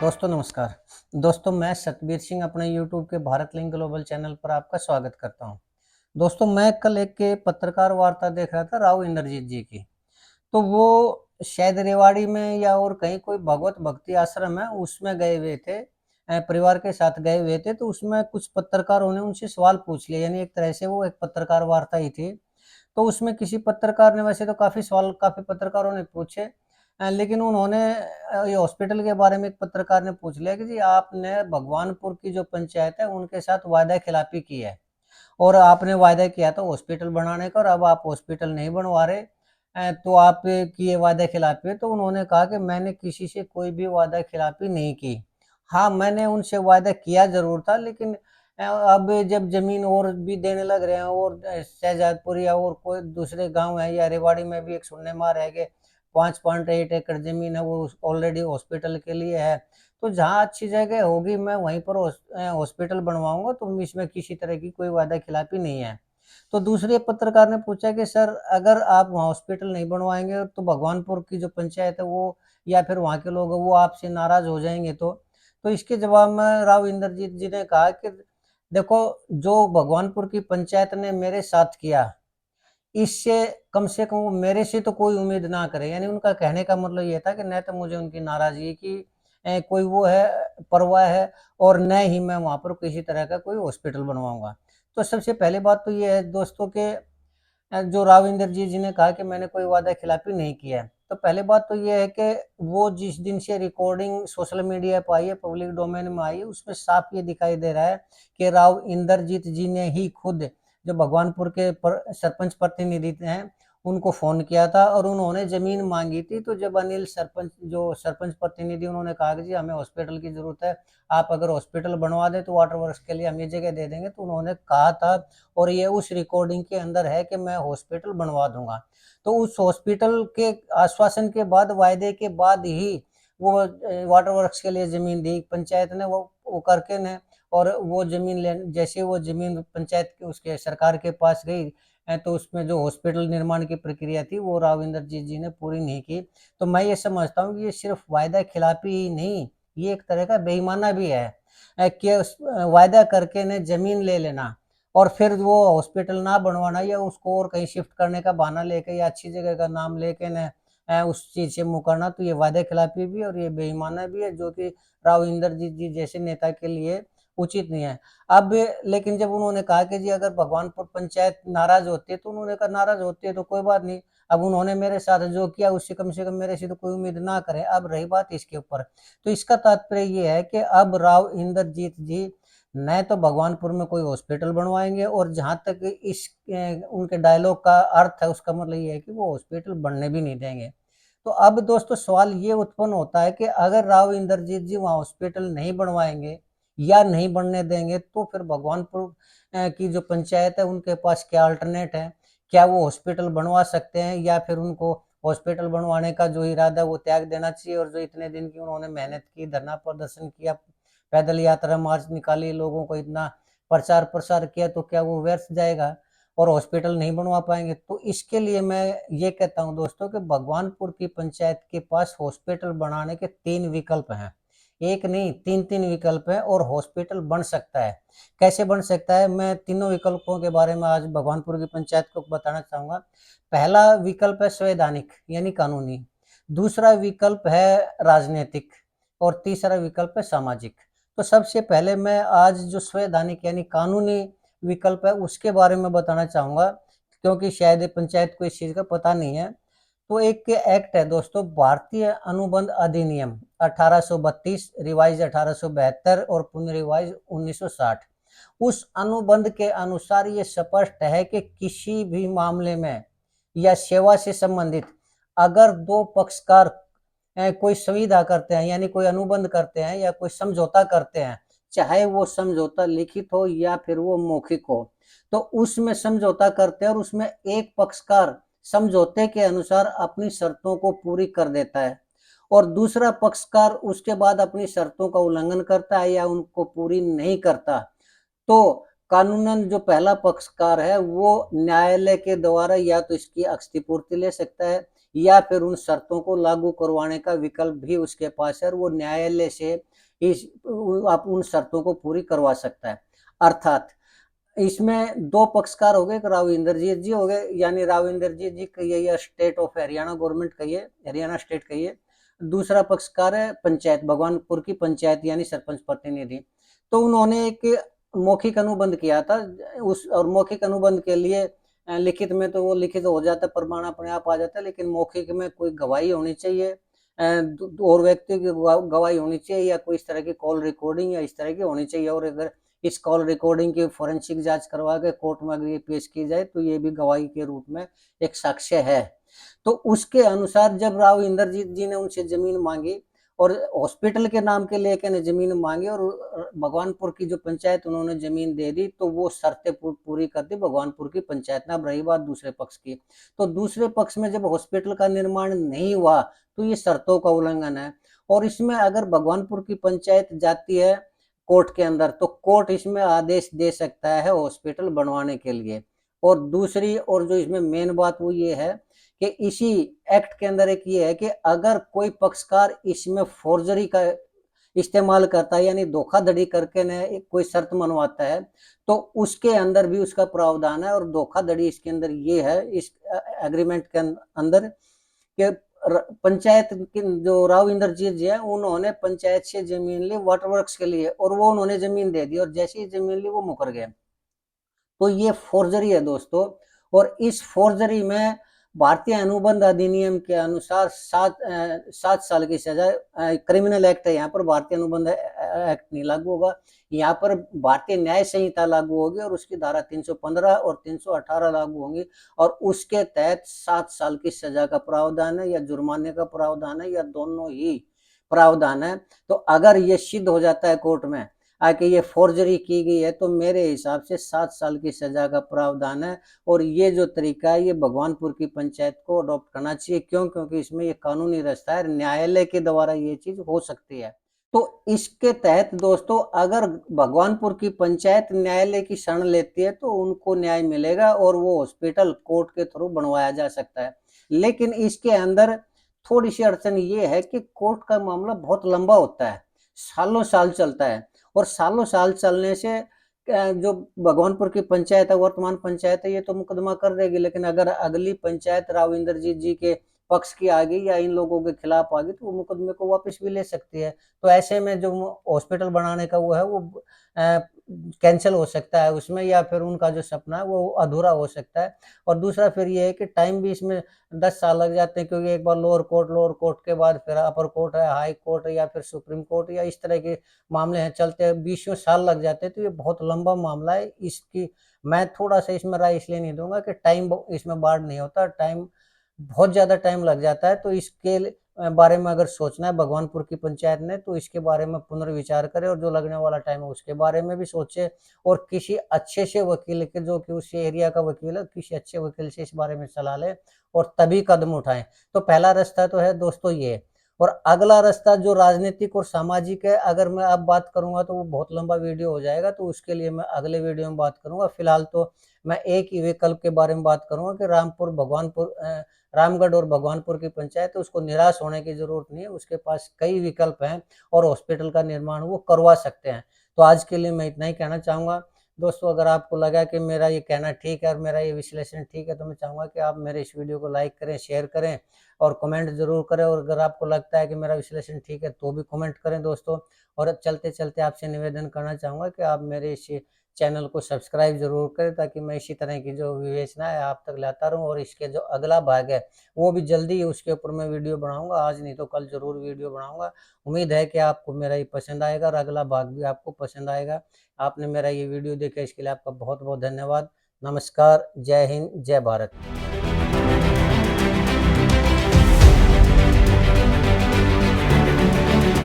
दोस्तों नमस्कार। दोस्तों मैं सतबीर सिंह अपने यूट्यूब के भारत लिंक ग्लोबल चैनल पर आपका स्वागत करता हूं। दोस्तों मैं कल एक के पत्रकार वार्ता देख रहा था राव इंद्रजीत जी की। तो वो शायद रेवाड़ी में या और कहीं कोई भगवत भक्ति आश्रम है उसमें गए हुए थे, परिवार के साथ गए हुए थे। तो उसमें कुछ पत्रकारों ने उनसे सवाल पूछ लिया, यानी एक तरह से वो एक पत्रकार वार्ता ही थी। तो उसमें किसी पत्रकार ने, वैसे तो काफ़ी पत्रकारों ने पूछे, लेकिन उन्होंने ये हॉस्पिटल के बारे में एक पत्रकार ने पूछ लिया कि जी आपने भगवानपुर की जो पंचायत है उनके साथ वादा खिलाफी की है और आपने वादा किया था हॉस्पिटल बनाने का और अब आप हॉस्पिटल नहीं बनवा रहे, तो आप की ये वादा खिलाफी है। तो उन्होंने कहा कि मैंने किसी से कोई भी वादा खिलाफी नहीं की। हाँ, मैंने उनसे वादा किया ज़रूर था, लेकिन अब जब ज़मीन और भी देने लग रहे हैं और शहजादपुर या और कोई दूसरे गाँव है या रेवाड़ी में भी एक सुनने में आ रहा है कि 5.8 एकड़ ज़मीन है वो ऑलरेडी हॉस्पिटल के लिए है। तो जहाँ अच्छी जगह होगी मैं वहीं पर हॉस्पिटल बनवाऊँगा, तो इसमें किसी तरह की कोई वादा खिलाफी नहीं है। तो दूसरे पत्रकार ने पूछा कि सर अगर आप वहाँ हॉस्पिटल नहीं बनवाएँगे तो भगवानपुर की जो पंचायत है वो या फिर वहाँ के लोग हैं वो आपसे नाराज़ हो जाएँगे तो? तो इसके जवाब में राव इंद्रजीत जी ने कहा कि देखो, जो भगवानपुर की पंचायत ने मेरे साथ किया, इससे कम से कम वो मेरे से तो कोई उम्मीद ना करे। यानी उनका कहने का मतलब ये था कि न तो मुझे उनकी नाराज़गी की कोई वो है परवाह है और न ही मैं वहाँ पर किसी तरह का कोई हॉस्पिटल बनवाऊँगा। तो सबसे पहली बात तो ये है दोस्तों के, जो राव इंद्रजीत जी ने कहा कि मैंने कोई वादा खिलाफी नहीं किया है। तो पहली बात तो ये है कि वो जिस दिन से रिकॉर्डिंग सोशल मीडिया पे आई है, पब्लिक डोमेन में आई है, उसमें साफ ये दिखाई दे रहा है कि राव इंद्रजीत जी ने ही खुद जो भगवानपुर के सरपंच प्रतिनिधि हैं उनको फ़ोन किया था और उन्होंने ज़मीन मांगी थी। तो जब अनिल सरपंच जो सरपंच प्रतिनिधि, उन्होंने कहा कि जी हमें हॉस्पिटल की ज़रूरत है, आप अगर हॉस्पिटल बनवा दें तो वाटर वर्क्स के लिए हम ये जगह दे देंगे। तो उन्होंने कहा था और ये उस रिकॉर्डिंग के अंदर है कि मैं हॉस्पिटल बनवा दूंगा। तो उस हॉस्पिटल के आश्वासन के बाद, वायदे के बाद ही वो वाटर वर्क्स के लिए जमीन दी पंचायत ने, वो करके ने। और वो जमीन ले, जैसे वो जमीन पंचायत के उसके सरकार के पास गई, तो उसमें जो हॉस्पिटल निर्माण की प्रक्रिया थी वो राव इंद्रजीत जी ने पूरी नहीं की। तो मैं ये समझता हूँ कि ये सिर्फ वायदा खिलाफी ही नहीं, ये एक तरह का बेईमाना भी है कि वायदा करके ने जमीन ले लेना और फिर वो हॉस्पिटल ना बनवाना या उसको और कहीं शिफ्ट करने का बहाना लेके या अच्छी जगह का नाम लेके न उस चीज़ से मुकरना, तो ये वादे खिलाफी भी और ये बेईमाना भी है, जो कि राव इंद्रजीत जी जैसे नेता के लिए उचित नहीं है। अब लेकिन जब उन्होंने कहा कि जी अगर भगवानपुर पंचायत नाराज़ होती है, तो उन्होंने कहा नाराज़ होती है तो कोई बात नहीं। अब उन्होंने मेरे साथ जो किया उससे कम से कम मेरे से तो कोई उम्मीद ना करे। अब रही बात इसके ऊपर, तो इसका तात्पर्य ये है कि अब राव इंद्रजीत जी न तो भगवानपुर में कोई हॉस्पिटल बनवाएँगे और जहाँ तक इस उनके डायलॉग का अर्थ है, उसका मतलब ये है कि वो हॉस्पिटल बनने भी नहीं देंगे। तो अब दोस्तों सवाल ये उत्पन्न होता है कि अगर राव इंद्रजीत जी वहाँ हॉस्पिटल नहीं बनवाएँगे या नहीं बनने देंगे, तो फिर भगवानपुर की जो पंचायत है उनके पास क्या अल्टरनेट है? क्या वो हॉस्पिटल बनवा सकते हैं या फिर उनको हॉस्पिटल बनवाने का जो इरादा है वो त्याग देना चाहिए? और जो इतने दिन की उन्होंने मेहनत की, धरना प्रदर्शन किया, पैदल यात्रा मार्च निकाली, लोगों को इतना प्रचार प्रसार किया, तो क्या वो व्यर्थ जाएगा और हॉस्पिटल नहीं बनवा पाएँगे? तो इसके लिए मैं ये कहता हूँ दोस्तों कि भगवानपुर की पंचायत के पास हॉस्पिटल बनाने के 3 विकल्प हैं। 1 नहीं 3-3 विकल्प हैं और हॉस्पिटल बन सकता है। कैसे बन सकता है? मैं तीनों विकल्पों के बारे में आज भगवानपुर की पंचायत को बताना चाहूँगा। पहला विकल्प है संवैधानिक यानी कानूनी, दूसरा विकल्प है राजनीतिक और तीसरा विकल्प है सामाजिक। तो सबसे पहले मैं आज जो संवैधानिक यानी कानूनी विकल्प है उसके बारे में बताना चाहूँगा, क्योंकि शायद पंचायत को इस चीज़ का पता नहीं है। तो एक एक्ट है दोस्तों, भारतीय अनुबंध अधिनियम 1832 रिवाइज 1872 और पुनः रिवाइज 1960। उस अनुबंध के अनुसार ये स्पष्ट है कि किसी भी मामले में या सेवा से संबंधित अगर दो पक्षकार कोई संविदा करते हैं यानी कोई अनुबंध करते हैं या कोई समझौता करते हैं, चाहे वो समझौता लिखित हो या फिर वो मौखिक हो, तो उसमें समझौता करते हैं और उसमें एक पक्षकार समझौते के अनुसार अपनी शर्तों को पूरी कर देता है और दूसरा पक्षकार उसके बाद अपनी शर्तों का उल्लंघन करता है या उनको पूरी नहीं करता, तो कानूनन जो पहला पक्षकार है वो न्यायालय के द्वारा या तो इसकी क्षतिपूर्ति ले सकता है या फिर उन शर्तों को लागू करवाने का विकल्प भी उसके पास है और वो न्यायालय से आप उन शर्तों को पूरी करवा सकता है। अर्थात इसमें दो पक्षकार हो गए, एक राव इंद्रजीत जी हो गए, यानी राव इंद्रजीत जी कहिए या स्टेट ऑफ हरियाणा गवर्नमेंट कहिए, हरियाणा स्टेट कहिए। दूसरा पक्षकार है पंचायत, भगवानपुर की पंचायत यानी सरपंच प्रतिनिधि। तो उन्होंने एक मौखिक अनुबंध किया था उस, और मौखिक अनुबंध के लिए लिखित में तो वो लिखित हो जाता है, प्रमाण अपने आप आ जाता है, लेकिन मौखिक में कोई गवाही होनी चाहिए, और व्यक्ति की गवाही होनी चाहिए, या कोई इस तरह की कॉल रिकॉर्डिंग या इस तरह की होनी चाहिए। और अगर इस कॉल रिकॉर्डिंग की फोरेंसिक जांच करवा के कोर्ट में अगर ये पेश की जाए तो ये भी गवाही के रूप में एक साक्ष्य है। तो उसके अनुसार जब राव इंद्रजीत जी ने उनसे जमीन मांगी और हॉस्पिटल के नाम के लेके ने जमीन मांगी, और भगवानपुर की जो पंचायत उन्होंने जमीन दे दी, तो वो शर्तें पूरी कर दी भगवानपुर की पंचायत ने। अब रही बात दूसरे पक्ष की, तो दूसरे पक्ष में जब हॉस्पिटल का निर्माण नहीं हुआ तो ये शर्तों का उल्लंघन है। और इसमें अगर भगवानपुर की पंचायत जाती है कोर्ट के अंदर, तो कोर्ट इसमें आदेश दे सकता है हॉस्पिटल बनवाने के लिए। और दूसरी, और जो इसमें मेन बात वो ये है कि इसी एक्ट के अंदर एक ये है कि अगर कोई पक्षकार इसमें फोर्जरी का इस्तेमाल करता है, यानी धोखाधड़ी करके ने कोई शर्त मनवाता है, तो उसके अंदर भी उसका प्रावधान है। और धोखाधड़ी इसके अंदर ये है, इस एग्रीमेंट के अंदर, कि पंचायत के जो राव इंद्रजीत जी है उन्होंने पंचायत से जमीन ली वाटर वर्क्स के लिए, और वो उन्होंने जमीन दे दी, और जैसे ही जमीन ली वो मुकर गए। तो ये फोर्जरी है दोस्तों। और इस फोर्जरी में भारतीय अनुबंध अधिनियम के अनुसार 7 साल की सजा, क्रिमिनल एक्ट है यहाँ पर, भारतीय अनुबंध एक्ट नहीं लागू होगा यहाँ पर, भारतीय न्याय संहिता लागू होगी, और उसकी धारा 315 और 318 लागू होंगी। और उसके तहत 7 साल की सजा का प्रावधान है, या जुर्माने का प्रावधान है, या दोनों ही प्रावधान है। तो अगर ये सिद्ध हो जाता है कोर्ट में आके ये फोर्जरी की गई है, तो मेरे हिसाब से 7 साल की सजा का प्रावधान है। और ये जो तरीका है ये भगवानपुर की पंचायत को अडॉप्ट करना चाहिए। क्यों? क्योंकि इसमें ये कानूनी रास्ता है, न्यायालय के द्वारा ये चीज हो सकती है। तो इसके तहत दोस्तों, अगर भगवानपुर की पंचायत न्यायालय की शरण लेती है तो उनको न्याय मिलेगा, और वो हॉस्पिटल कोर्ट के थ्रू बनवाया जा सकता है। लेकिन इसके अंदर थोड़ी सी अड़चन ये है कि कोर्ट का मामला बहुत लंबा होता है, सालों साल चलता है। और सालों साल चलने से जो भगवानपुर की पंचायत है, वर्तमान पंचायत है, ये तो मुकदमा कर देगी, लेकिन अगर अगली पंचायत राव इंद्रजीत जी के पक्ष की आ गई या इन लोगों के खिलाफ आ गई, तो वो मुकदमे को वापस भी ले सकती है। तो ऐसे में जो हॉस्पिटल बनाने का वो है वो कैंसिल हो सकता है उसमें, या फिर उनका जो सपना है वो अधूरा हो सकता है। और दूसरा फिर ये है कि टाइम भी इसमें 10 साल लग जाते हैं, क्योंकि एक बार लोअर कोर्ट के बाद फिर अपर कोर्ट है, हाई कोर्ट है, या फिर सुप्रीम कोर्ट, या इस तरह के मामले हैं चलते हैं, 20 साल लग जाते हैं। तो ये बहुत लंबा मामला है। इसकी मैं थोड़ा सा इसमें राय इसलिए नहीं दूंगा कि टाइम इसमें बाढ़ नहीं होता, टाइम बहुत ज्यादा टाइम लग जाता है। तो इसके बारे में अगर सोचना है भगवानपुर की पंचायत ने, तो इसके बारे में पुनर्विचार करे, और जो लगने वाला टाइम है उसके बारे में भी सोचे, और किसी अच्छे से वकील के, जो कि उस एरिया का वकील है, किसी अच्छे वकील से इस बारे में सलाह ले और तभी कदम उठाएं। तो पहला रास्ता तो है दोस्तों ये। और अगला रास्ता जो राजनीतिक और सामाजिक है, अगर मैं अब बात करूंगा तो वो बहुत लंबा वीडियो हो जाएगा, तो उसके लिए मैं अगले वीडियो में बात करूंगा। फिलहाल तो मैं एक ही विकल्प के बारे में बात करूंगा कि रामगढ़ और भगवानपुर की पंचायत है, उसको निराश होने की जरूरत नहीं है, उसके पास कई विकल्प हैं, और हॉस्पिटल का निर्माण वो करवा सकते हैं। तो आज के लिए मैं इतना ही कहना चाहूंगा दोस्तों। अगर आपको लगा कि मेरा ये कहना ठीक है और मेरा ये विश्लेषण ठीक है, तो मैं चाहूंगा कि आप मेरे इस वीडियो को लाइक करें, शेयर करें, और कमेंट जरूर करें। और अगर आपको लगता है कि मेरा विश्लेषण ठीक है तो भी कमेंट करें दोस्तों। और चलते चलते आपसे निवेदन करना चाहूंगा कि आप मेरे इस चैनल को सब्सक्राइब जरूर करें, ताकि मैं इसी तरह की जो विवेचना है आप तक लाता रहूं। और इसके जो अगला भाग है वो भी जल्दी उसके ऊपर मैं वीडियो बनाऊंगा, आज नहीं तो कल जरूर वीडियो बनाऊंगा। उम्मीद है कि आपको मेरा ये पसंद आएगा, और अगला भाग भी आपको पसंद आएगा। आपने मेरा ये वीडियो देखा इसके लिए आपका बहुत बहुत धन्यवाद। नमस्कार, जय हिंद, जय भारत।